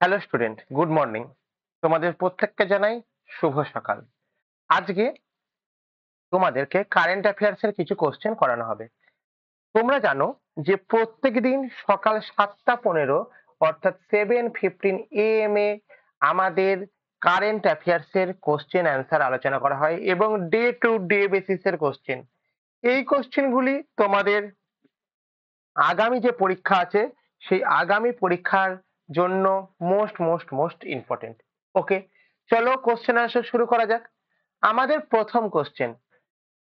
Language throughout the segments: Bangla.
Hello student, good morning. তোমাদের প্রত্যেককে জানাই শুভ সকাল। আজকে তোমাদেরকে কারেন্ট অ্যাফেয়ার্স এর কিছু কোশ্চেন করানো হবে। তোমরা জানো যে প্রত্যেকদিন সকাল 7:15 অর্থাৎ 7:15 AM এ আমাদের কারেন্ট অ্যাফেয়ার্স এর কোশ্চেন অ্যান্সার আলোচনা করা হয় এবং ডে টু ডে বেসিস এর কোশ্চেন। এই কোশ্চেন গুলি তোমাদের আগামী যে পরীক্ষা আছে সেই আগামী পরীক্ষার জন্য মোস্ট ইম্পর্টেন্ট। ওকে, চলো কোশ্চেন আনসার শুরু করা যাক। আমাদের প্রথম কোশ্চেন,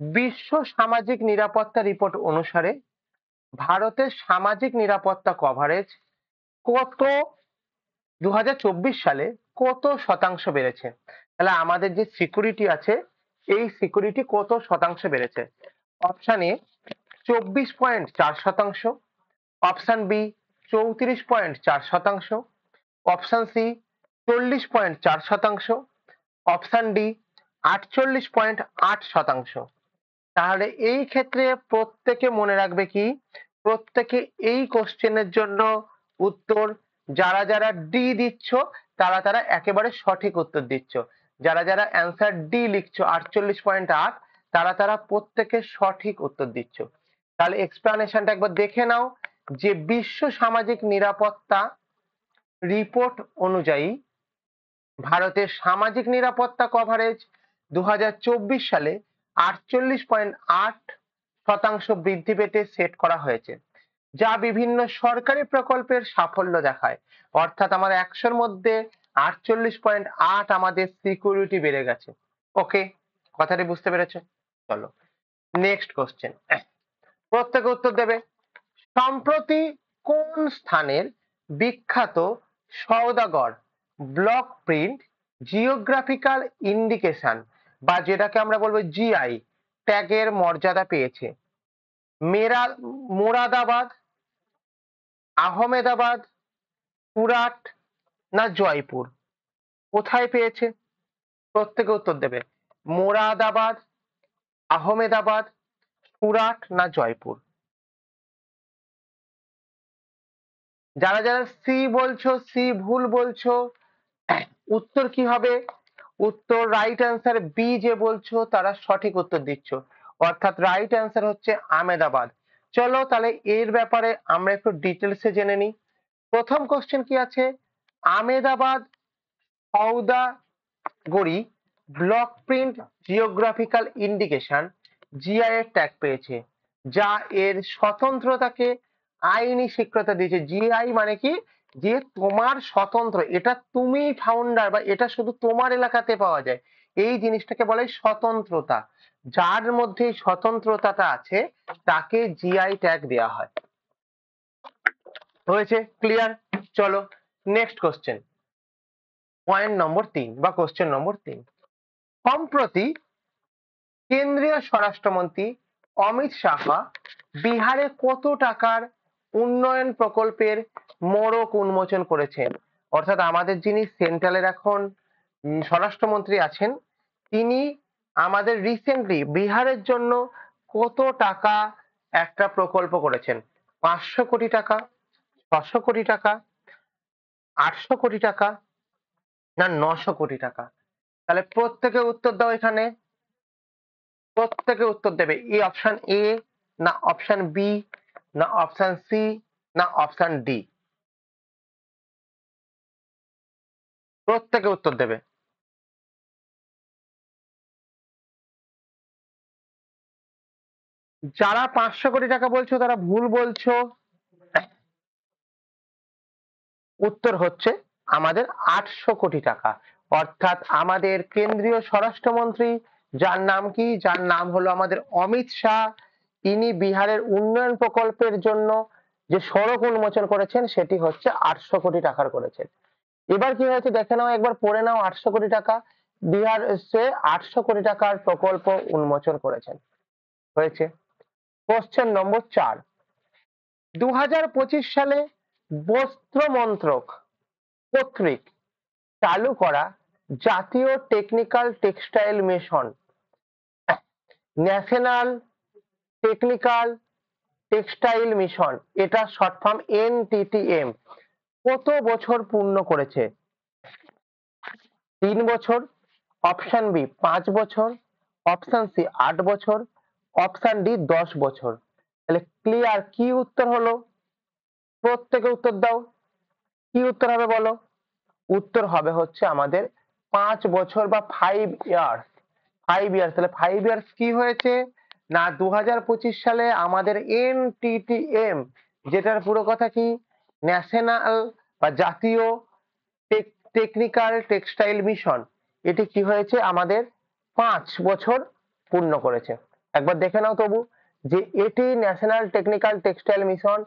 বিশ্ব সামাজিক নিরাপত্তা রিপোর্ট অনুসারে ভারতের সামাজিক নিরাপত্তা কভারেজ কত 2024 সালে কত শতাংশ বেড়েছে? তাহলে আমাদের যে সিকিউরিটি আছে এই সিকিউরিটি কত শতাংশ বেড়েছে? Option A 24.4%, option B 34.4%, option C 40.4%, option D 48.8%। তাহলে এই ক্ষেত্রে প্রত্যেকে মনে রাখবে কি, প্রত্যেকে এই কোশ্চেনের জন্য উত্তর যারা যারা ডি দিচ্ছ তারা একেবারে সঠিক উত্তর দিচ্ছ। যারা যারা অ্যান্সার ডি লিখছো 48.8 তারা প্রত্যেকে সঠিক উত্তর দিচ্ছ। তাহলে এক্সপ্লানেশনটা একবার দেখে নাও যে বিশ্ব সামাজিক নিরাপত্তা রিপোর্ট অনুযায়ী ভারতের সামাজিক নিরাপত্তা কভারেজ 2024 সালে 48.8% বৃদ্ধি পেতে সেট করা হয়েছে, যা বিভিন্ন সরকারি প্রকল্পের সাফল্য দেখায়। অর্থাৎ আমার 100-র মধ্যে 48.8 আমাদের সিকিউরিটি বেড়ে গেছে। ওকে, কথাটি বুঝতে পেরেছো? চলো নেক্সট কোশ্চেন, প্রত্যেকে উত্তর দেবে। সম্প্রতি কোন স্থানের বিখ্যাত সওদাগর ব্লক প্রিন্ট জিওগ্রাফিক্যাল ইন্ডিকেশন বা যেটাকে আমরা বলবো জিআই ট্যাগের মর্যাদা পেয়েছে? মোরাদাবাদ, আহমেদাবাদ, সুরাট না জয়পুর? কোথায় পেয়েছে? প্রত্যেকে উত্তর দেবে। মোরাদাবাদ, আহমেদাবাদ, সুরাট না জয়পুর? যারা যারা সি বলছো, সি ভুল বলছো, উত্তর কি হবে? উত্তর রাইট অ্যান্সার বি যে বলছো তারা সঠিক উত্তর দিচ্ছ, অর্থাৎ রাইট অ্যান্সার হচ্ছে আহমেদাবাদ। চলো তাহলে এর ব্যাপারে আমরা একটু ডিটেলসে জেনে নিই। প্রথম কোশ্চেন কি আছে? Ahmedabad Saudagiri block print geographical indication GI এর ট্যাগ পেয়েছে, যা এর স্বতন্ত্রতাকে আইনি স্বীকৃতি দিয়েছে। জিআই মানে কি, যে তোমার স্বতন্ত্র, এটা তুমি ফাউন্ডার বা এটা শুধু তোমার এলাকাতে পাওয়া যায়, এই জিনিসটাকে বলে স্বতন্ত্রতা। যার মধ্যে স্বতন্ত্রতাটা আছে তাকে জিআই ট্যাগ দেওয়া হয়। হয়েছে? ক্লিয়ার? চলো নেক্সট কোশ্চেন, পয়েন্ট নম্বর 3 বা কোশ্চেন নম্বর 3। সম্প্রতি কেন্দ্রীয় স্বরাষ্ট্রমন্ত্রী অমিত শাহ বিহারে কত টাকার উন্নয়ন প্রকল্পের মোড়ক উন্মোচন করেছেন? অর্থাৎ আমাদের যিনি সেন্ট্রালের এখন স্বরাষ্ট্রমন্ত্রী আছেন, তিনি আমাদের রিসেন্টলি বিহারের জন্য কত টাকা একটা প্রকল্প করেছেন? 500 কোটি টাকা, 600 কোটি টাকা, 800 কোটি টাকা না 900 কোটি টাকা? তাহলে প্রত্যেকে উত্তর দাও এখানে। প্রত্যেকে উত্তর দেবে। এই অপশন এ না অপশন বি না অপশন সি না অপশন ডি? প্রত্যেকে উত্তর দেবে। যারা 500 কোটি টাকা বলছো তারা ভুল বলছো। উত্তর হচ্ছে আমাদের 800 কোটি টাকা। অর্থাৎ আমাদের কেন্দ্রীয় স্বরাষ্ট্রমন্ত্রী যার নাম কি, যার নাম হলো আমাদের অমিত শাহ, তিনি বিহারের উন্নয়ন প্রকল্পের জন্য যে সড়ক উন্মোচন করেছেন সেটি হচ্ছে 800 কোটি টাকার করেছেন। এবার কি হয়েছে দেখে নাও, একবার পড়ে নাও। 800 কোটি টাকা, বিহার এসছে 800 কোটি টাকার প্রকল্প উন্মোচন করেছেন। হয়েছে। Question number 4। 2025 সালে বস্ত্র মন্ত্রক কর্তৃক চালু করা জাতীয় technical textile mission, national technical textile mission, এটা শর্ট ফর্ম NTTM, কত বছর পূর্ণ করেছে? 3 বছর, অপশন বি 5 বছর, অপশন সি 8 বছর, অপশন ডি 10 বছর। তাহলে ক্লিয়ার, কি উত্তর হলো? প্রত্যেকে উত্তর দাও। কি উত্তর হবে বলো? উত্তর হবে হচ্ছে আমাদের 5 বছর বা 5 ইয়ার্স। 5 ইয়ার্স, তাহলে 5 ইয়ার্স কি হয়েছে না 2025 সালে আমাদের NTTM, যেটার পুরো কথা কি, ন্যাশনাল বা জাতীয় টেকনিক্যাল টেক্সটাইল মিশন, এটি কি হয়েছে আমাদের 5 বছর পূর্ণ করেছে। একবার দেখে নাও তবু, যে এটি national technical textile mission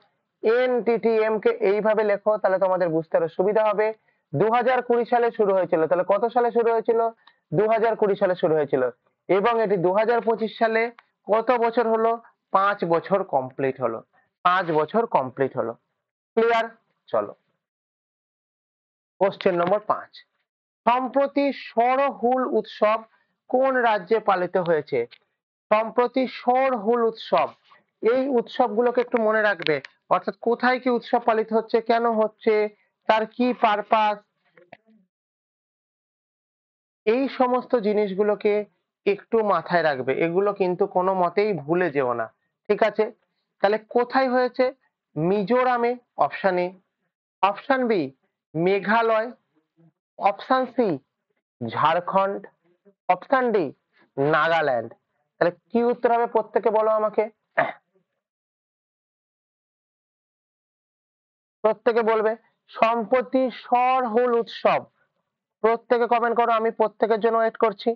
NTTM কে এইভাবে লেখো, তাহলে তোমাদের বুঝতে আরো সুবিধা হবে। 2020 সালে শুরু হয়েছিল, তাহলে কত সালে শুরু হয়েছিল? 2020 সালে শুরু হয়েছিল, এবং এটি 2025 সালে কত বছর হলো? 5 বছর কমপ্লিট হলো। 5 বছর কমপ্লিট হলো। ক্লিয়ার? চলো কোশ্চেন নম্বর 5। সম্প্রতি সরহুল উৎসব কোন রাজ্যে পালিত হয়েছে? সম্প্রতি সরহুল উৎসব, এই উৎসবগুলোকে একটু মনে রাখবে। অর্থাৎ কোথায় কি উৎসব পালিত হচ্ছে, কেন হচ্ছে, তার কি পারপাস, এই সমস্ত জিনিসগুলোকে একটু মাথায় রাখবে। এগুলো কিন্তু কোনো মতেই ভুলে যেও না, ঠিক আছে? তাহলে কোথায় হয়েছে? মিজোরামে, option A. Option B Meghalaya, option C Jharkhand, option D Nagaland. তাহলে কি উত্তর হবে প্রত্যেকে বলো আমাকে। প্রত্যেকে বলবে সম্প্রতি সরহুল উৎসব। প্রত্যেকে কমেন্ট করো, আমি প্রত্যেকের জন্য ওয়েট করছি।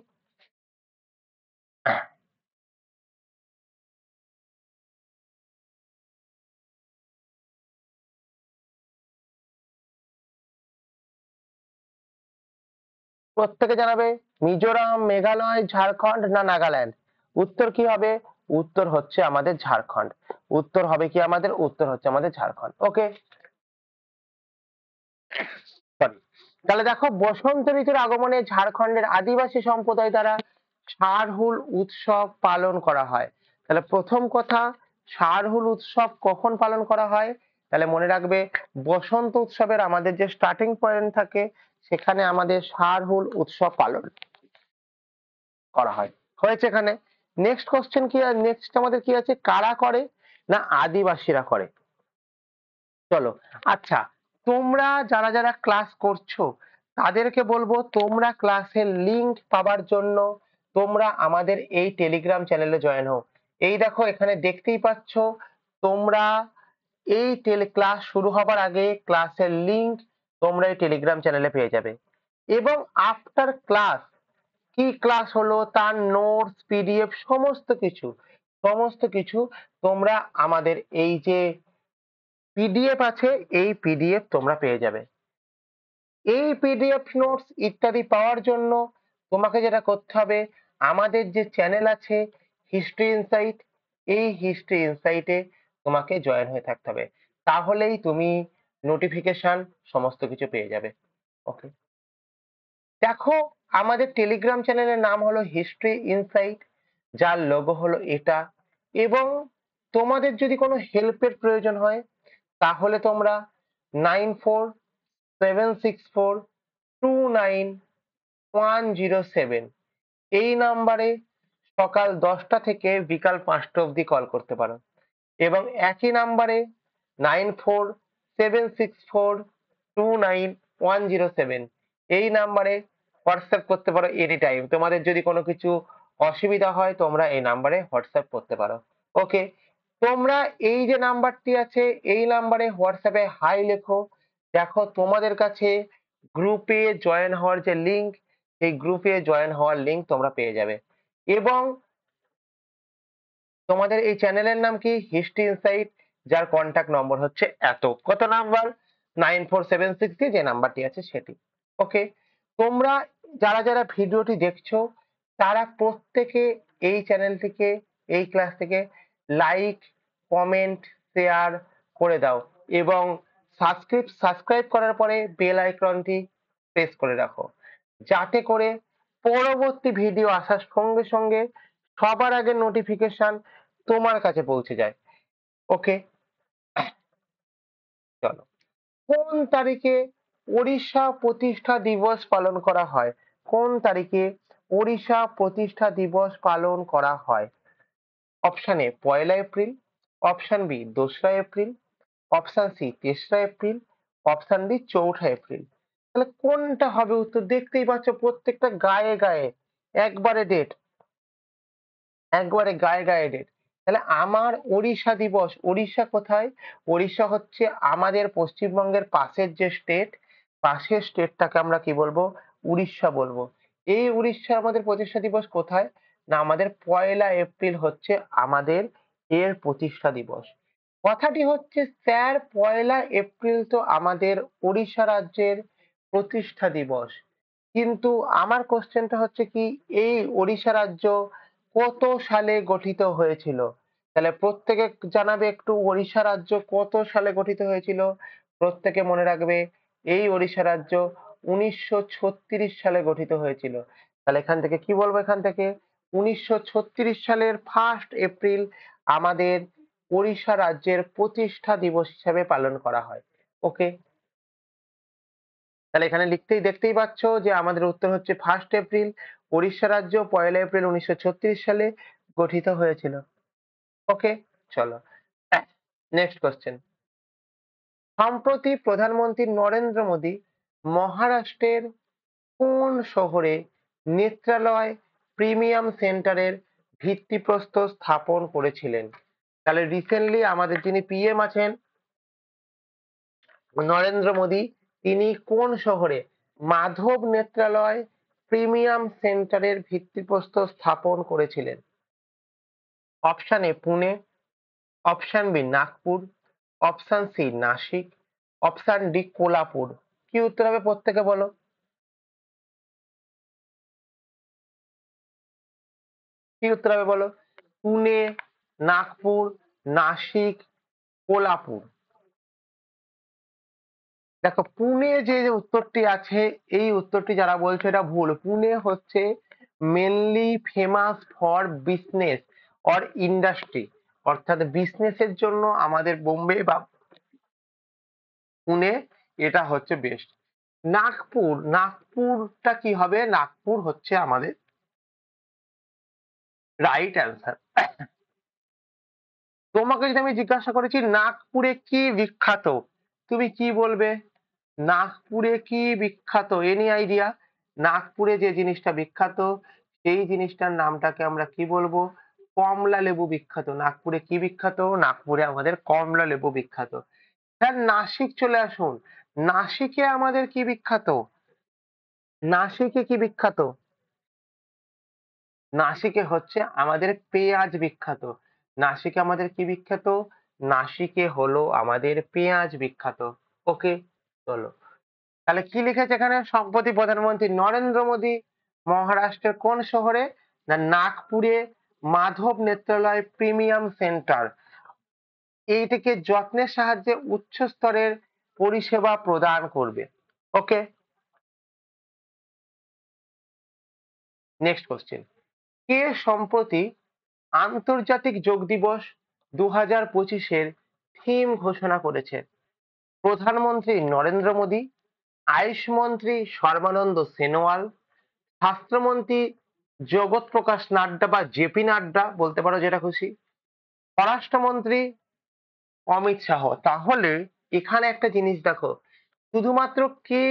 প্রত্যেকে জানাবে মিজোরাম, মেঘালয়, ঝাড়খণ্ড না নাগাল্যান্ড। উত্তর কি হবে? উত্তর হচ্ছে আমাদের ঝাড়খণ্ড। উত্তর হবে কি আমাদের? উত্তর হচ্ছে আমাদের ঝাড়খণ্ড। ওকে, সরি। তাহলে দেখো, বসন্ত ঋতুর আগমনে ঝাড়খণ্ডের আদিবাসী সম্প্রদায় দ্বারা সারহুল উৎসব পালন করা হয়। তাহলে প্রথম কথা, সারহুল উৎসব কখন পালন করা হয়? তাহলে মনে রাখবে, বসন্ত উৎসবের আমাদের যে স্টার্টিং পয়েন্ট থাকে, সেখানে আমাদের সারহুল উৎসব পালন করা হয়। হয়েছে এখানে। নেক্সট কোশ্চেন কি, নেক্সট আমাদের কি আছে? কারা করে না আদিবাসীরা করে? চলো, আচ্ছা, তোমরা যারা যারা ক্লাস করছো তাদেরকে বলবো, তোমরা ক্লাসের লিংক পাবার জন্য তোমরা আমাদের এই টেলিগ্রাম চ্যানেলে জয়েন হও। এই দেখো, এখানে দেখতেই পাচ্ছ তোমরা এই ক্লাস শুরু হবার আগে ক্লাসের লিংক তোমরা এই টেলিগ্রাম চ্যানেলে পেয়ে যাবে। এবং আফটার ক্লাস, কি ক্লাস হলো তার নোটস, পিডিএফ, সমস্ত কিছু তোমরা আমাদের এই যে পিডিএফ আছে, এই পিডিএফ তোমরা পেয়ে যাবে। এই পিডিএফ নোটস ইত্যাদি পাওয়ার জন্য তোমাকে যেটা করতে হবে, আমাদের যে চ্যানেল আছে হিস্ট্রি ইনসাইট, এই হিস্ট্রি ইনসাইটে তোমাকে জয়েন হয়ে থাকতে হবে। তাহলেই তুমি নোটিফিকেশন সমস্ত কিছু পেয়ে যাবে। ওকে, দেখো, আমাদের টেলিগ্রাম চ্যানেলের নাম হলো হিস্ট্রি ইনসাইট, যার লোগো হলো এটা। এবং তোমাদের যদি কোনো হেল্পের প্রয়োজন হয়, তাহলে তোমরা 9476429107 এই নাম্বারে সকাল 10টা থেকে বিকাল 5টা অবধি কল করতে পারো। এবং একই নাম্বারে 9476429107 এই নাম্বারে হোয়াটসঅ্যাপ করতে পারো এনি টাইম। তোমাদের যদি কোনো কিছু অসুবিধা হয়, তোমরা এই নাম্বারে হোয়াটসঅ্যাপ করতে পারো। ওকে, তোমরা এই যে নাম্বারটি আছে, এই নাম্বারে হোয়াটসঅ্যাপে হাই লেখো। দেখো, তোমাদের কাছে গ্রুপে জয়েন হওয়ার যে লিংক, এই গ্রুপে জয়েন হওয়ার লিংক তোমরা পেয়ে যাবে। এবং তোমাদের এই চ্যানেলের নাম কি? হিস্ট্রি ইনসাইট, যার কন্ট্যাক্ট নম্বর হচ্ছে এত, কত নাম্বার? 9476 দিয়ে যে নাম্বারটি আছে সেটি। ওকে, তোমরা যারা যারা ভিডিওটি দেখছো, তারা প্রত্যেকে এই চ্যানেলটিকে, এই ক্লাস থেকে লাইক, কমেন্ট, শেয়ার করে দাও। এবং সাবস্ক্রাইব করার পরে বেল আইকনটি প্রেস করে রাখো, যাতে করে পরবর্তী ভিডিও আসার সঙ্গে সঙ্গে সবার আগে নোটিফিকেশন তোমার কাছে পৌঁছে যায়। ওকে, চলো। কোন তারিখে ওড়িশা প্রতিষ্ঠা দিবস পালন করা হয়? কোন তারিখে ওড়িশা প্রতিষ্ঠা দিবস পালন করা হয়? অপশন এ ১লা এপ্রিল, অপশন বি ২রা এপ্রিল, অপশন সি ৩রা এপ্রিল, অপশন ডি ৪ঠা এপ্রিল। তাহলে কোনটা হবে উত্তর? দেখতেই পাচ্ছ প্রত্যেকটা গায়ে গায়ে একবারে ডেট, একবারে গায়ে গায়ে ডেট। তাহলে আমার ওড়িশা দিবস, ওড়িশা কোথায়? ওড়িশা হচ্ছে আমাদের পশ্চিমবঙ্গের পাশের যে স্টেট, পাশের স্টেটটাকে আমরা কি বলবো? উড়িষ্যা বলবো। এই উড়িষ্যার আমাদের প্রতিষ্ঠা দিবস কোথায়? না আমাদের ১লা এপ্রিল হচ্ছে আমাদের এর প্রতিষ্ঠা দিবস। কথাটি হচ্ছে স্যার ১লা এপ্রিল তো আমাদের ওড়িশা রাজ্যের প্রতিষ্ঠা দিবস। কিন্তু আমার কোশ্চেনটা হচ্ছে কি এই ওড়িশা রাজ্য কত সালে গঠিত হয়েছিল? তাহলে প্রত্যেকে জানাবে একটু ওড়িশা রাজ্য কত সালে গঠিত হয়েছিল? প্রত্যেকে মনে রাখবে এই ওড়িশা রাজ্য ১৯৩৬ সালে গঠিত হয়েছিল। তাহলে এখান থেকে কি বলবো? এখান থেকে ১৯৩৬ সালের 1 এপ্রিল আমাদের ওড়িশা রাজ্যের প্রতিষ্ঠা দিবস হিসেবে পালন করা হয়। ওকে, তাহলে এখানে দেখতেই পাচ্ছ যে আমাদের উত্তর হচ্ছে 1 এপ্রিল। ওড়িশা রাজ্য ১লা এপ্রিল ১৯৩৬ সালে গঠিত হয়েছিল। ওকে, চলো নেক্সট কোশ্চেন। সম্প্রতি প্রধানমন্ত্রী নরেন্দ্র মোদী মহারাষ্ট্রের কোন শহরে নেত্রালয় প্রিমিয়াম সেন্টারের ভিত্তিপ্রস্তর স্থাপন করেছিলেন? তাহলে রিসেন্টলি আমাদের যিনি পিএম আছেন নরেন্দ্র মোদী, তিনি কোন শহরে মাধব নেত্রালয় প্রিমিয়াম সেন্টারের ভিত্তিপ্রস্তর স্থাপন করেছিলেন? Option A Pune, option B Nagpur, option C Nashik, option D Kolhapur. কি উত্তর হবে প্রত্যেকে বলো? কি উত্তর হবে বলো? পুনে, নাগপুর, নাসিক, কোলাপুর। দেখো পুনে যে উত্তরটি আছে, এই উত্তরটি যারা বলছে এটা ভুল। পুনে হচ্ছে mainly famous for business or industry, অর্থাৎ বিজনেসের জন্য আমাদের বোম্বে বা পুনে এটা হচ্ছে বেস্ট। নাগপুর, নাগপুরটা কি হবে? নাগপুর হচ্ছে আমাদের রাইট অ্যান্সার। তোমাকে যদি আমি জিজ্ঞাসা করেছি নাগপুরে কি বিখ্যাত, তুমি কি বলবে? নাগপুরে কি বিখ্যাত? Any idea? নাগপুরে যে জিনিসটা বিখ্যাত সেই জিনিসটার নামটাকে আমরা কি বলবো? কমলা লেবু বিখ্যাত। নাগপুরে কি বিখ্যাত? নাগপুরে আমাদের কমলা লেবু বিখ্যাত। স্যার নাসিক চলে আসুন। নাসিকে আমাদের কি বিখ্যাত? নাসিকে কি বিখ্যাত? নাসিকে হচ্ছে আমাদের পেঁয়াজ বিখ্যাত। নাসিকে আমাদের কি বিখ্যাত? নাসিকে হলো আমাদের পেঁয়াজ বিখ্যাত। ওকে, চলো তাহলে কি লিখেছে এখানে? সম্প্রতি প্রধানমন্ত্রী নরেন্দ্র মোদী মহারাষ্ট্রের কোন শহরে? না নাগপুরে মাধব নেত্রালয় প্রিমিয়াম সেন্টার এইটিকে যত্নের সাহায্যে উচ্চ স্তরের পরিষেবা প্রদান করবে। ওকে, নেক্সট কোশ্চেন। কে সম্প্রতি আন্তর্জাতিক যোগ দিবস ২০২৫-এর থিম ঘোষণা করেছে? প্রধানমন্ত্রী নরেন্দ্র মোদী, আয়ুষ মন্ত্রী সর্বানন্দ সোনোয়াল, স্বাস্থ্যমন্ত্রী জগৎ প্রকাশ নাড্ডা বা জেপি নাড্ডা বলতে পারো যেটা খুশি, স্বরাষ্ট্রমন্ত্রী অমিত শাহ। তাহলে এখানে একটা জিনিস দেখো, শুধুমাত্র কে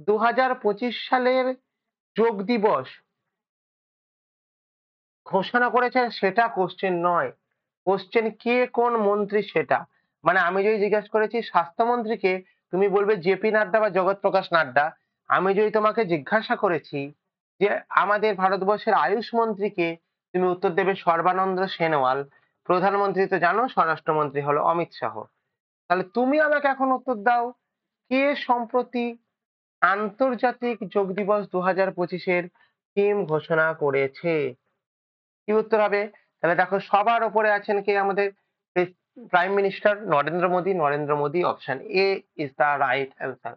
২০২৫ সালের যোগ দিবস ঘোষণা করেছে সেটা কোশ্চেন নয়, কোশ্চেন কে কোন মন্ত্রী সেটা। মানে আমি যদি জিজ্ঞাসা করেছি স্বাস্থ্যমন্ত্রীকে, তুমি বলবে জেপি নাড্ডা বা জগৎ প্রকাশ নাড্ডা। আমি যদি তোমাকে জিজ্ঞাসা করেছি যে আমাদের ভারতবর্ষের আয়ুষ মন্ত্রীকে, তুমি উত্তর দেবে সর্বানন্দ সোনোয়াল। প্রধানমন্ত্রী তো জানো স্বরাষ্ট্রমন্ত্রী হলো অমিত শাহ। তাহলে তুমি আমাকে এখন উত্তর দাও, কে সম্প্রতি আন্তর্জাতিক যোগ দিবস ২০২৫-এর থিম ঘোষণা করেছে? কি উত্তর হবে? তাহলে দেখো সবার উপরে আছেন কে? আমাদের prime minister Narendra Modi. Narendra Modi, option A is the right answer.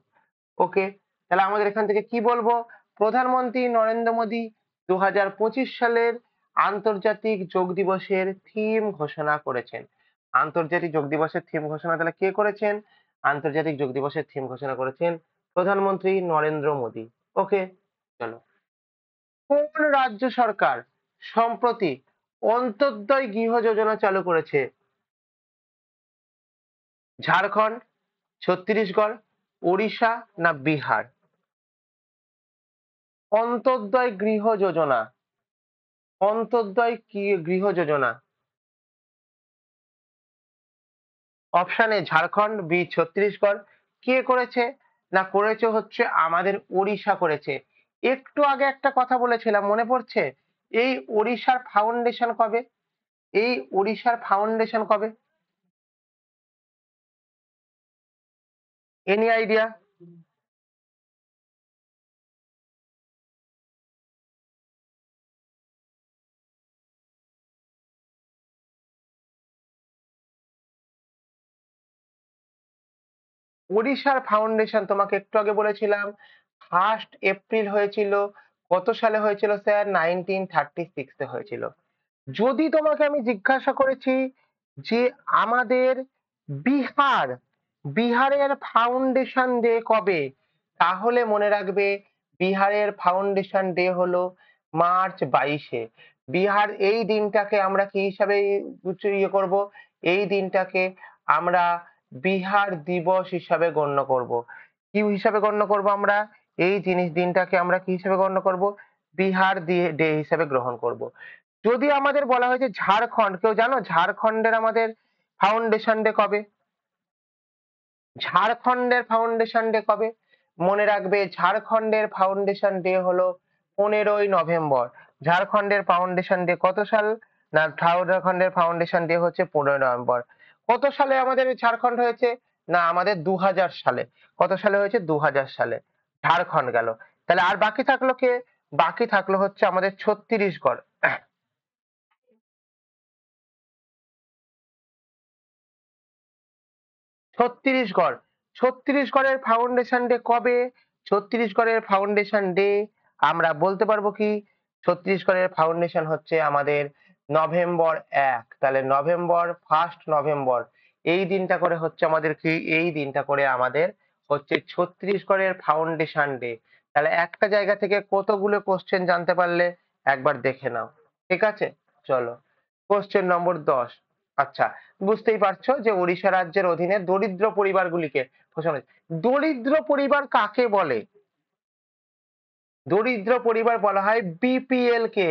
Okay, তাহলে আমাদের এখান থেকে কি বলবো? প্রধানমন্ত্রী নরেন্দ্র মোদী ২০২৫ সালের আন্তর্জাতিক যোগ দিবসের থিম ঘোষণা করেছেন। আন্তর্জাতিক যোগ দিবসের থিম ঘোষণা তাহলে কে করেছেন? আন্তর্জাতিক যোগ দিবসের থিম ঘোষণা করেছেন প্রধানমন্ত্রী নরেন্দ্র মোদী। ওকে, চলো। কোন রাজ্য সরকার সম্প্রতি অন্তর্দয় গৃহ যোজনা চালু করেছে? ঝাড়খণ্ড, ছত্তিশগড়, ওড়িশা না বিহার? অন্তর্দয় গৃহ যোজনা, অন্তর্দয় গৃহ যোজনা। Option A Jharkhand, B Chhattisgarh. কে করেছে? না করেছে হচ্ছে আমাদের ওড়িশা করেছে। একটু আগে একটা কথা বলেছিলাম মনে পড়ছে? এই ওড়িশার ফাউন্ডেশন কবে? এই ওড়িশার ফাউন্ডেশন কবে? Any idea? ওড়িশার ফাউন্ডেশন তোমাকে একটু আগে বলেছিলাম 1 এপ্রিল হয়েছিল। কত সালে হয়েছিল স্যার? 1936 এ হয়েছিল। যদি তোমাকে আমি জিজ্ঞাসা করেছি যে আমাদের বিহার, বিহারের ফাউন্ডেশন ডে কবে, তাহলে মনে রাখবে বিহারের ফাউন্ডেশন ডে হলো মার্চ 22-এ। বিহার এই দিনটাকে আমরা কি হিসাবে ইয়ে করব? এই দিনটাকে আমরা বিহার দিবস হিসাবে গণ্য করব। কি হিসাবে গণ্য করব আমরা? এই দিনটাকে আমরা কি হিসাবে গণ্য করব? বিহার ডে হিসাবে গ্রহণ করব। যদি আমাদের বলা হয়েছে ঝাড়খণ্ড, কেউ জানো ঝাড়খণ্ডের আমাদের ফাউন্ডেশন ডে কবে? ঝাড়খণ্ডের ফাউন্ডেশন ডে কবে? মনে রাখবে ঝাড়খণ্ডের ফাউন্ডেশন ডে হলো 15ই নভেম্বর। ঝাড়খণ্ডের ফাউন্ডেশন ডে কত সাল? না ঝাড়খণ্ডের ফাউন্ডেশন ডে হচ্ছে 15ই নভেম্বর। কত সালে আমাদের ঝাড়খণ্ড হয়েছে? না আমাদের 2000 সালে। কত সালে হয়েছে? 2000 সালে। ঝাড়খণ্ড গেল। তাহলে আর বাকি থাকলো কে? বাকি থাকলো হচ্ছে আমাদের ছত্তিশগড়। ছত্তিশগড়, ছত্তিশগড়ের ফাউন্ডেশন ডে কবে? ছত্তিশগড়ের ফাউন্ডেশন ডে আমরা বলতে পারবো কি? ছত্তিশগড়ের ফাউন্ডেশন হচ্ছে আমাদের নভেম্বর 1। তাহলে নভেম্বর, 1 নভেম্বর এই দিনটা করে হচ্ছে আমাদের কি? এই দিনটা করে আমাদের হচ্ছে ছত্তিশগড়ের ফাউন্ডেশন ডে। তাহলে একটা জায়গা থেকে কতগুলো কোশ্চেন জানতে পারলে একবার দেখে নাও। ঠিক আছে, চলো কোশ্চেন নম্বর 10। আচ্ছা, বুঝতেই পারছো যে ওড়িশা রাজ্যের অধীনে দরিদ্র পরিবারগুলিকে ঘোষণা। দরিদ্র পরিবার কাকে বলে? দরিদ্র পরিবার বলা হয় বিপিএল কে।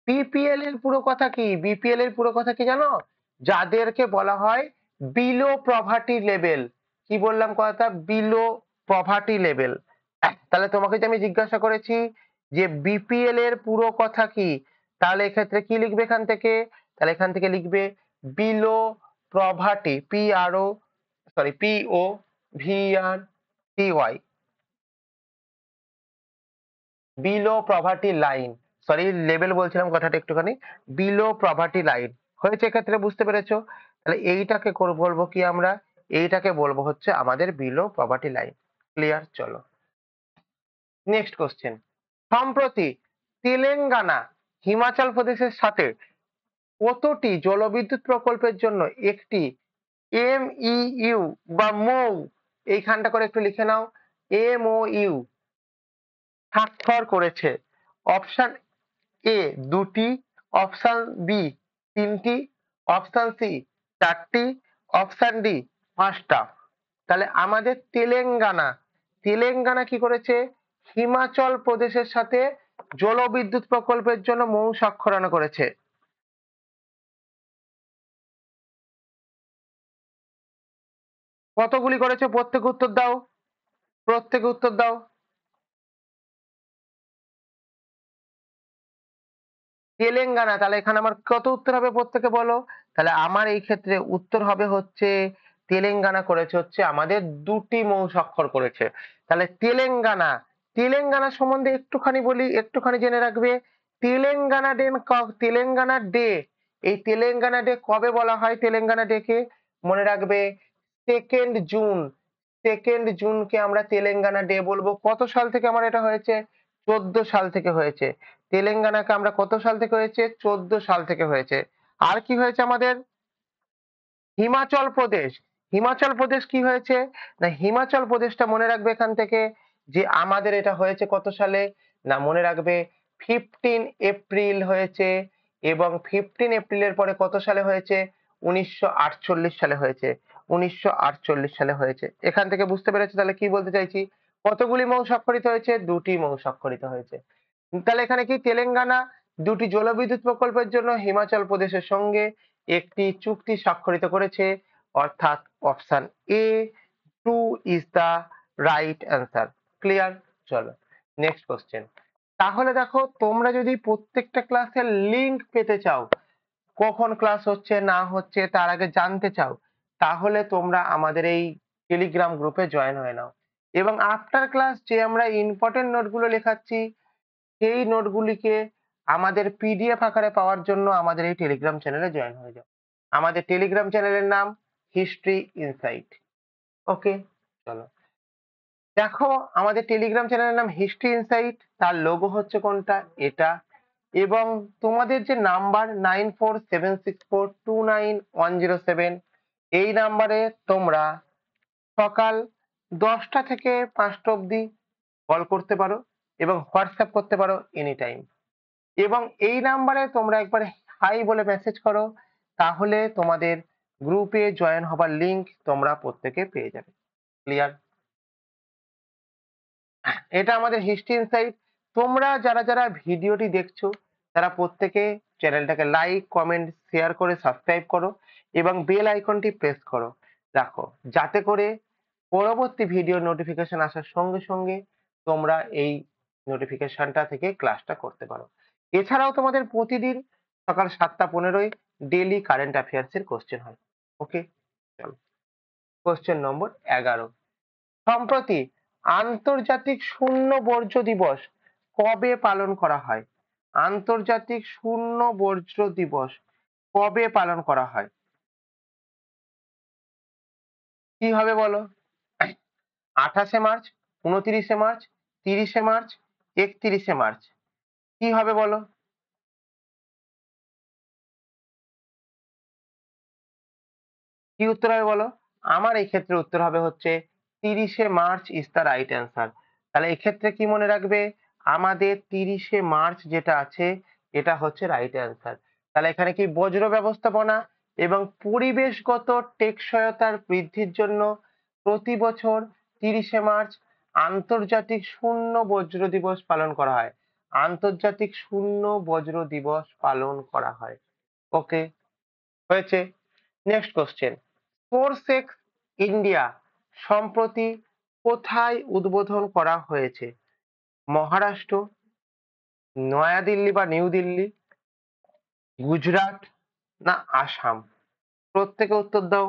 বিপিএল এর পুরো কথা কি? বিপিএল এর পুরো কথা কি জানো? যাদেরকে বলা হয় বিলো প্রভার্টি লেভেল। কি বললাম কথাটা? Below poverty level. তাহলে তোমাকে যে আমি জিজ্ঞাসা করেছি যে বিপিএল এর পুরো কথা কি, তাহলে এক্ষেত্রে কি লিখবে এখান থেকে? তাহলে এখান থেকে লিখবে below poverty, PRO, below poverty line. Sorry, level বলছিলাম কথাটা একটুখানি। বিলো প্রভার্টি লাইন হয়েছে, এক্ষেত্রে বুঝতে পেরেছো? তাহলে এইটাকে বলবো কি আমরা? এইটাকে বলবো হচ্ছে আমাদের বিলো প্রভার্টি লাইন। ক্লিয়ার? চলো নেক্সট কোশ্চেন। সম্প্রতি তেলেঙ্গানা হিমাচল প্রদেশের সাথে কতটি জলবিদ্যুৎ প্রকল্পের জন্য একটি MEU বা মৌ, এইখানটা করে একটু লিখে নাও, MOU স্বাক্ষর করেছে? অপশন এ 2টি, অপশন বি 3টি, অপশন সি 4টি, অপশন ডি 5টা। তাহলে আমাদের তেলেঙ্গানা, তেলেঙ্গানা কি করেছে? হিমাচল প্রদেশের সাথে জলবিদ্যুৎ প্রকল্পের জন্য মৌ স্বাক্ষরানা করেছে। কতগুলি করেছে? প্রত্যেকে উত্তর দাও, প্রত্যেকে উত্তর দাও। তেলেঙ্গানা। তাহলে এখানে আমার কত উত্তর হবে প্রত্যেকে বলো? তাহলে আমার এই ক্ষেত্রে উত্তর হবে হচ্ছে তেলেঙ্গানা করেছে হচ্ছে আমাদের 2টি মৌ স্বাক্ষর করেছে। তাহলে তেলেঙ্গানা, তেলেঙ্গানা সম্বন্ধে একটুখানি বলি, একটুখানি জেনে রাখবে। তেলেঙ্গানা ডে, তেলেঙ্গানা ডে, এই তেলেঙ্গানা ডে কবে বলা হয়? তেলেঙ্গানা ডে কে মনে রাখবে 2nd জুন। 2nd জুনকে আমরা তেলেঙ্গানা ডে বলবো। কত সাল থেকে আমার এটা হয়েছে? 14 সাল থেকে হয়েছে। তেলেঙ্গানাকে আমরা কত সাল থেকে হয়েছে? 14 সাল থেকে হয়েছে। আর কি হয়েছে আমাদের? হিমাচল প্রদেশ, হিমাচল প্রদেশ কি হয়েছে, না হিমাচল প্রদেশটা মনে রাখবে এখান থেকে যে আমাদের এটা হয়েছে কত সালে, না মনে রাখবে 15 এপ্রিল হয়েছে, এবং 15 এপ্রিলের পরে কত সালে হয়েছে, 1948 সালে হয়েছে, 1948 সালে হয়েছে। এখান থেকে বুঝতে পেরেছো তাহলে কি বলতে চাইছি, কতগুলি মৌ স্বাক্ষরিত হয়েছে, দুটি মৌ স্বাক্ষরিত হয়েছে। তাহলে এখানে কি তেলেঙ্গানা দুটি জলবিদ্যুৎ প্রকল্পের জন্য হিমাচল প্রদেশের সঙ্গে একটি চুক্তি স্বাক্ষরিত করেছে, অর্থাৎ option A two is the right answer. Clear? চলো নেক্সট কোশ্চেন। তাহলে দেখো তোমরা যদি প্রত্যেকটা ক্লাসের লিংক পেতে চাও, কখন ক্লাস হচ্ছে না হচ্ছে তার আগে জানতে চাও, তাহলে তোমরা আমাদের এই টেলিগ্রাম গ্রুপে জয়েন হয়ে নাও, এবং আফটার ক্লাস যে আমরা ইম্পর্টেন্ট নোটগুলো লেখাচ্ছি সেই নোটগুলিকে আমাদের পিডিএফ আকারে পাওয়ার জন্য আমাদের এই টেলিগ্রাম চ্যানেলে জয়েন হয়ে যাও। আমাদের টেলিগ্রাম চ্যানেলের নাম হিস্ট্রি ইনসাইট। ওকে, চলো দেখো আমাদের টেলিগ্রাম চ্যানেলের নাম হিস্ট্রি ইনসাইট, তার লোগো হচ্ছে কোনটা, এটা। এবং তোমাদের যে নাম্বার 9476429107, এই নাম্বারে তোমরা সকাল 10টা থেকে 5টা অবধি কল করতে পারো এবং হোয়াটসঅ্যাপ করতে পারো এনি টাইম। এবং এই নাম্বারে তোমরা একবার হাই বলে মেসেজ করো, তাহলে তোমাদের গ্রুপে জয়েন হবার লিংক তোমরা প্রত্যেকে পেয়ে যাবে। ক্লিয়ার? এটা আমাদের হিস্ট্রি ইনসাইট। তোমরা যারা যারা ভিডিওটি দেখছো তারা প্রত্যেকে চ্যানেলটাকে লাইক কমেন্ট শেয়ার করে সাবস্ক্রাইব করো এবং বেল আইকনটি প্রেস করো, দেখো যাতে করে পরবর্তী ভিডিও নোটিফিকেশন আসার সঙ্গে সঙ্গে তোমরা এই নোটিফিকেশনটা থেকে ক্লাসটা করতে পারো। এছাড়াও তোমাদের প্রতিদিন সকাল 7টা 15 ডেইলি কারেন্ট অ্যাফেয়ার্স এর কোশ্চেন হয়। ওকে, চলো কোশ্চেন নম্বর 11। সম্প্রতি আন্তর্জাতিক শূন্য বর্জ্য দিবস কবে পালন করা হয়? আন্তর্জাতিক শূন্য বর্জ্য দিবস কবে পালন করা হয়? কি হবে বলো? 28শে মার্চ, 29শে মার্চ, 30শে মার্চ, 31শে মার্চ, কি হবে বলো? কি উত্তর হবে বলো? আমার এই ক্ষেত্রে উত্তর হবে হচ্ছে 30শে March is the right answer. তাহলে এক্ষেত্রে কি মনে রাখবে, আমাদের 30শে মার্চ যেটা আছে এটা হচ্ছে রাইট অ্যান্সার। তাহলে এখানে কি বজ্র ব্যবস্থাপনা এবং পরিবেশগত টেকসইতার বৃদ্ধির জন্য প্রতি বছর 30শে মার্চ আন্তর্জাতিক শূন্য বজ্র দিবস পালন করা হয়। আন্তর্জাতিক শূন্য বজ্র দিবস পালন করা হয়। ওকে, হয়েছে। Next question. ফোরসেক্স ইন্ডিয়া সম্প্রতি কোথায় উদ্বোধন করা হয়েছে? মহারাষ্ট্র, নয়াদিল্লি বা নিউ দিল্লি, গুজরাট না আসাম? প্রত্যেকে উত্তর দাও।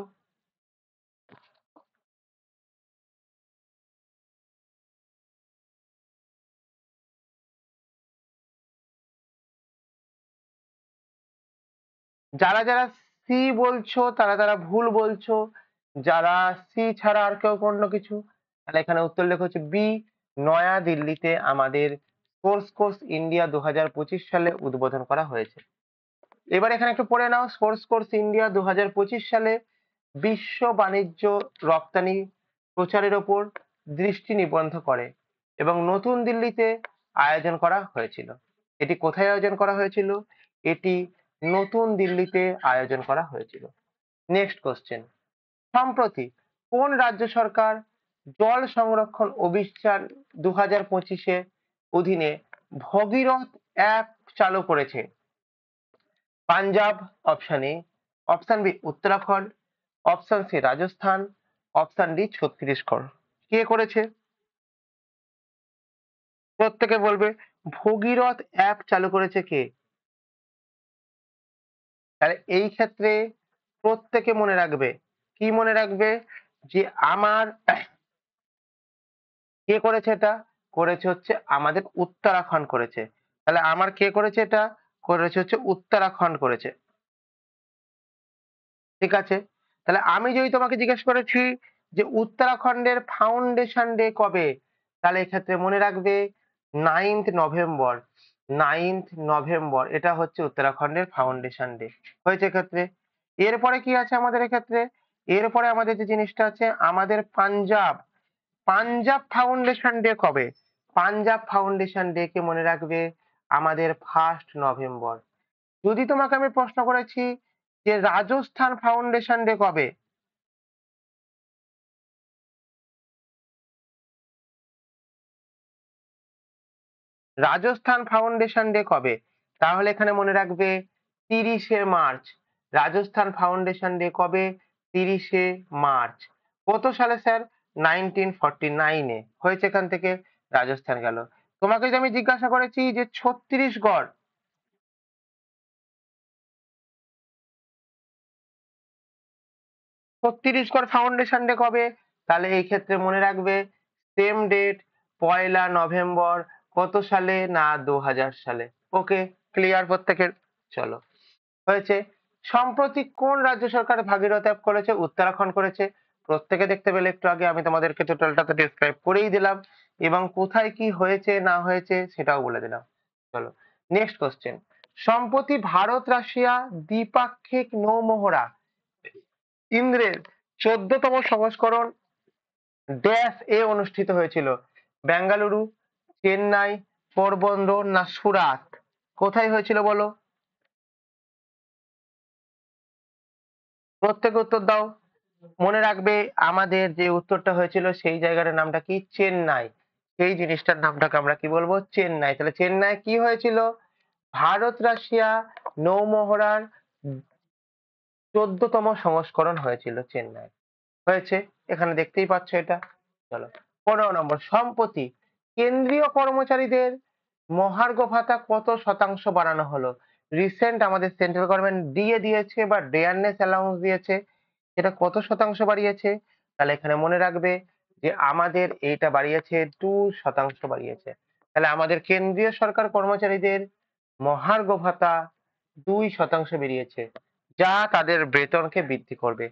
যারা যারা সি বলছো তারা তারা ভুল বলছো, যারা সি ছাড়া আর কেউ অন্য কিছু, তাহলে এখানে উত্তর লেখা হচ্ছে বি, নয়া দিল্লিতে আমাদের স্পোর্টস কোর্স ইন্ডিয়া 2025 সালে উদ্বোধন করা হয়েছে। এবার এখানে একটু পড়ে নাও, স্পোর্টস কোর্স ইন্ডিয়া 2025 সালে বিশ্ব বাণিজ্য রপ্তানি প্রচারের ওপর দৃষ্টি নিবদ্ধ করে এবং নতুন দিল্লিতে আয়োজন করা হয়েছিল। এটি কোথায় আয়োজন করা হয়েছিল? এটি নতুন দিল্লিতে আয়োজন করা হয়েছিল। Next question. সম্প্রতি কোন রাজ্য সরকার জল সংরক্ষণ অভিযান 2025-এর অধীনে ভগীরথ অ্যাপ চালু করেছে? Punjab option A, option B Uttarakhand, option C Rajasthan, option D Chhattisgarh. কে করেছে? প্রত্যেকে বলবে। ভগীরথ অ্যাপ চালু করেছে কে? তাহলে এই ক্ষেত্রে প্রত্যেকে মনে রাখবে, কি মনে রাখবে, যে আমার কে করেছে, এটা করেছে হচ্ছে আমাদের উত্তরাখণ্ড করেছে। তাহলে আমার কে করেছে, এটা করেছে হচ্ছে উত্তরাখণ্ড করেছে। ঠিক আছে, তাহলে আমি যদি তোমাকে জিজ্ঞেস করেছি যে উত্তরাখণ্ডের ফাউন্ডেশন ডে কবে, তাহলে এক্ষেত্রে মনে রাখবে 9th নভেম্বর। 9th নভেম্বর এটা হচ্ছে উত্তরাখণ্ডের ফাউন্ডেশন ডে হয়েছে এক্ষেত্রে। এরপরে কি আছে আমাদের এক্ষেত্রে, এরপরে আমাদের যে জিনিসটা আছে, আমাদের পাঞ্জাব পাঞ্জাব ফাউন্ডেশন ডে কবে? পাঞ্জাব ফাউন্ডেশন ডে কে মনে রাখবে আমাদের 1 নভেম্বর। যদি তোমাকে আমি প্রশ্ন করেছি যে রাজস্থান ফাউন্ডেশন ডে কবে? রাজস্থান ফাউন্ডেশন ডে কবে? তাহলে এখানে মনে রাখবে 30শে মার্চ। রাজস্থান ফাউন্ডেশন ডে কবে? 30শে মার্চ। কত সালে স্যার? 1949 এ হয়েছে। এখান থেকে রাজস্থান গেল। তোমাকে যদি আমি জিজ্ঞাসা করেছি যে ছত্তিশগড় ফাউন্ডেশন ডে কবে? তাহলে এই ক্ষেত্রে মনে রাখবে সেম ডেট, 1 নভেম্বর। কত সালে? না, 2000 সালে। ওকে, ক্লিয়ার প্রত্যেকের? চলো, হয়েছে। সম্প্রতি কোন রাজ্য সরকার ভাগীরথী অ্যাপ করেছে? উত্তরাখণ্ড করেছে। প্রত্যেকে দেখতে পেলে একটু আগে আমি তোমাদেরকে টোটালটাতে ডেসক্রাইব করেই দিলাম এবং কোথায় কি হয়েছে না হয়েছে সেটাও বলে দিলাম। চলো, নেক্সট কোশ্চেন। সম্প্রতি ভারত রাশিয়া দ্বিপাক্ষিক নৌমহড়া ইন্দ্রের 14তম সংস্করণ ড্যাশ এ অনুষ্ঠিত হয়েছিল? বেঙ্গালুরু, চেন্নাই, পোরবন্দর না সুরাত? কোথায় হয়েছিল বলো? প্রত্যেকে উত্তর দাও। মনে রাখবে আমাদের যে উত্তরটা হয়েছিল সেই জায়গাটার নামটা কি? চেন্নাই। সেই জিনিসটার নামটাকে আমরা কি বলবো? চেন্নাই। তাহলে চেন্নাই কি হয়েছিল? ভারত রাশিয়া নৌমহড়ার 14তম সংস্করণ হয়েছিল চেন্নাই। হয়েছে, এখানে দেখতেই পাচ্ছ এটা। চলো, 15 নম্বর। সম্প্রতি কেন্দ্রীয় কর্মচারীদের মহার্ঘ ভাতা কত শতাংশ বাড়ানো হলো? রিসেন্ট আমাদের সেন্ট্রাল গভর্নমেন্ট ডিএ দিয়েছে বা ডেয়ারনেস অ্যালাউন্স দিয়েছে, এটা কত শতাংশ বাড়িয়েছে? তাহলে এখানে মনে রাখবে যে আমাদের এইটা বাড়িয়েছে 2% বাড়িয়েছে। তাহলে আমাদের কেন্দ্রীয় সরকার কর্মচারীদের মহার্ঘ ভাতা 2% বেরিয়েছে, যা তাদের বেতনকে বৃদ্ধি করবে।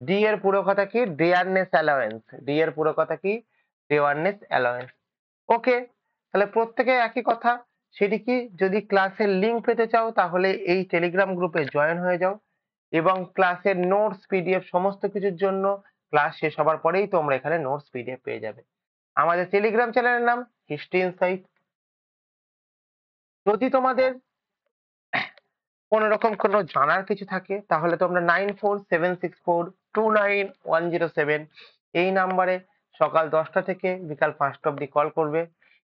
ডি এর পুরো কথা কি? Dearness allowance. ডি এর পুরো কথা কি? Dearness allowance. ওকে, তাহলে প্রত্যেকে একই কথা। সেটি কি? যদি ক্লাসের লিঙ্ক পেতে চাও তাহলে এই টেলিগ্রাম গ্রুপে জয়েন হয়ে যাও এবং ক্লাসের নোটস পিডিএফ সমস্ত কিছুর জন্য ক্লাস শেষ হবার পরেই তোমরা এখানে নোটস পিডিএফ পেয়ে যাবে। আমাদের টেলিগ্রাম চ্যানেলের নাম হিস্ট্রি ইনসাইট। যদি তোমাদের কোন রকম কোনো জানার কিছু থাকে তাহলে তোমরা 9476429107 এই নাম্বারে সকাল 10টা থেকে বিকাল 5টা অবধি কল করবে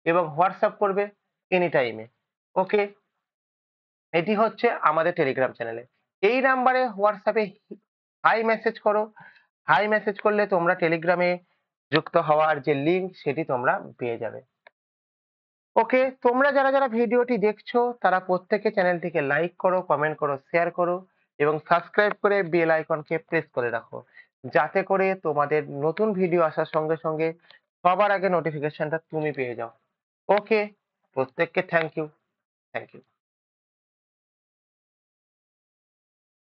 এবং হোয়াটসঅ্যাপ করবে এনি টাইমে। ওকে, এটি হচ্ছে আমাদের টেলিগ্রাম চ্যানেলে। এই নাম্বারে হোয়াটসঅ্যাপে হাই মেসেজ করো। হাই মেসেজ করলে তোমরা টেলিগ্রামে যুক্ত হওয়ার যে লিঙ্ক সেটি তোমরা পেয়ে যাবে। ওকে, তোমরা যারা যারা ভিডিওটি দেখছো তারা প্রত্যেকে চ্যানেলটিকে লাইক করো, কমেন্ট করো, শেয়ার করো এবং সাবস্ক্রাইব করে বেল আইকনকে প্রেস করে রাখো, যাতে করে তোমাদের নতুন ভিডিও আসার সঙ্গে সঙ্গে সবার আগে নোটিফিকেশনটা তুমি পেয়ে যাও। ওকে, প্রত্যেককে থ্যাংক ইউ। Thank you.